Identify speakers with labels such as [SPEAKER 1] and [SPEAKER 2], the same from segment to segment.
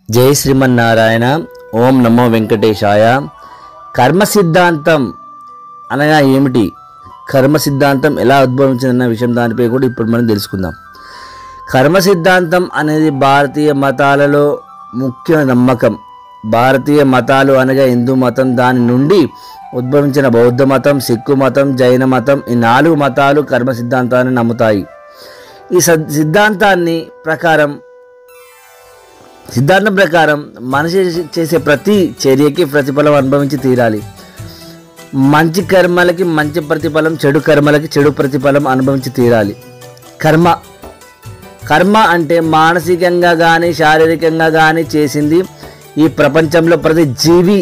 [SPEAKER 1] జై శ్రీమన్నారాయణ. ఓం నమో వెంకటేశాయ. కర్మ సిద్ధాంతం అనగా ఏమిటి, కర్మ సిద్ధాంతం ఎలా ఉద్భవించిందన్న విషయం దానిపై కూడా ఇప్పుడు మనం తెలుసుకుందాం. కర్మ సిద్ధాంతం అనేది భారతీయ మతాలలో ముఖ్య నమ్మకం. భారతీయ మతాలు అనగా హిందూ మతం, దాని నుండి ఉద్భవించిన బౌద్ధ మతం, సిక్కు మతం, జైన మతం, ఈ 4 మతాలు కర్మ సిద్ధాంతాన్ని నమ్ముతాయి. ఈ సిద్ధాంతం ప్రకారం మనిషి చేసే ప్రతి చర్యకి ప్రతిఫలం అనుభవించి తీరాలి. మంచి కర్మలకి మంచి ప్రతిఫలం, చెడు కర్మలకి చెడు ప్రతిఫలం అనుభవించి తీరాలి. కర్మ అంటే మానసికంగా కానీ శారీరకంగా కానీ చేసింది. ఈ ప్రపంచంలో ప్రతి జీవి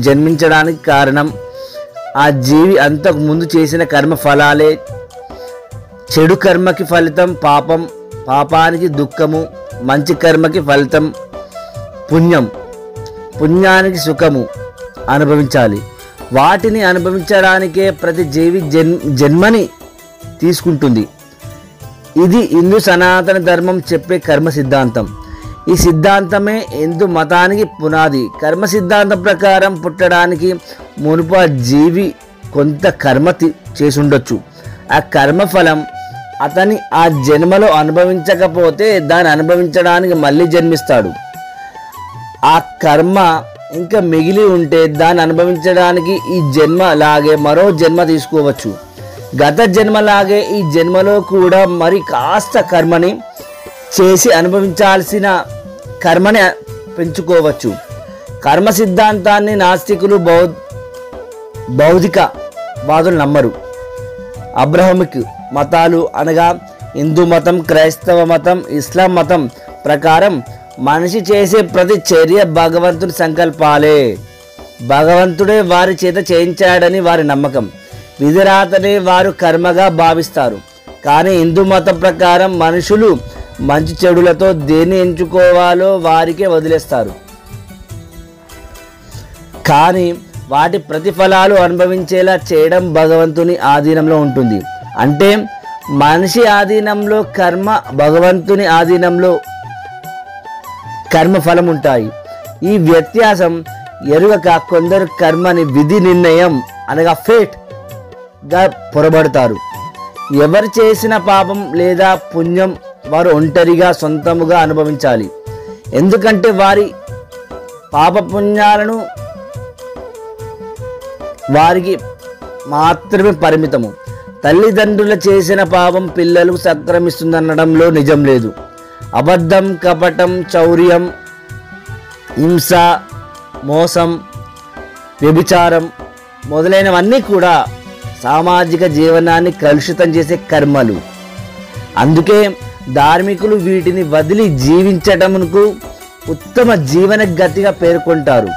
[SPEAKER 1] జన్మించడానికి కారణం ఆ జీవి అంతకు ముందు చేసిన కర్మ ఫలాలే. చెడు కర్మకి ఫలితం పాపం, పాపానికి దుఃఖము. మంచి కర్మకి ఫలితం పుణ్యం, పుణ్యానికి సుఖము అనుభవించాలి. వాటిని అనుభవించడానికే ప్రతి జీవి జన్మని తీసుకుంటుంది. ఇది హిందూ సనాతన ధర్మం చెప్పే కర్మ సిద్ధాంతం. ఈ సిద్ధాంతమే హిందూ మతానికి పునాది. కర్మ సిద్ధాంతం ప్రకారం పుట్టడానికి మునుపు ఆ జీవి కొంత కర్మ చేసుండొచ్చు. ఆ కర్మ ఫలం అతని ఆ జన్మలో అనుభవించకపోతే దాన్ని అనుభవించడానికి మళ్ళీ జన్మిస్తాడు. ఆ కర్మ ఇంకా మిగిలి ఉంటే దాన్ని అనుభవించడానికి ఈ జన్మ లాగే మరో జన్మ తీసుకోవచ్చు. గత జన్మలాగే ఈ జన్మలో కూడా మరి కాస్త కర్మని చేసి అనుభవించాల్సిన కర్మని పెంచుకోవచ్చు. కర్మ సిద్ధాంతాన్ని నాస్తికులు, బౌద్ధిక వాదులు నమ్మరు. అబ్రహమిక్ మతాలు అనగా హిందూ మతం, క్రైస్తవ మతం, ఇస్లాం మతం ప్రకారం మనిషి చేసే ప్రతి చర్య భగవంతుని సంకల్పాలే. భగవంతుడే వారి చేత చేయించాడని వారి నమ్మకం. విధిరాతనే వారు కర్మగా భావిస్తారు. కానీ హిందూ మతం ప్రకారం మనుషులు మంచి చెడులతో దేన్ని ఎంచుకోవాలో వారికే వదిలేస్తారు. కానీ వాటి ప్రతిఫలాలు అనుభవించేలా చేయడం భగవంతుని ఆధీనంలో ఉంటుంది. అంటే మనిషి ఆధీనంలో కర్మ, భగవంతుని ఆధీనంలో కర్మ ఫలం ఉంటాయి. ఈ వ్యత్యాసం ఎరుగక కొందరు కర్మని విధి నిర్ణయం అనగా ఫేట్గా పొరబడతారు. ఎవరు చేసిన పాపం లేదా పుణ్యం వారు ఒంటరిగా సొంతముగా అనుభవించాలి. ఎందుకంటే వారి పాపపుణ్యాలను వారికి మాత్రమే పరిమితము. తల్లిదండ్రులు చేసిన పాపం పిల్లలకు సంక్రమిస్తుందనడంలో నిజం లేదు. అబద్ధం, కపటం, చౌర్యం, హింస, మోసం, వ్యభిచారం మొదలైనవన్నీ కూడా సామాజిక జీవనాన్ని కలుషితం చేసే కర్మలు. అందుకే ధార్మికులు వీటిని వదిలి జీవించటమునకు ఉత్తమ జీవన గతిగా పేర్కొంటారు.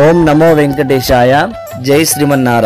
[SPEAKER 1] ఓం నమో వెంకటేశాయ. జై శ్రీమన్నారాయణ.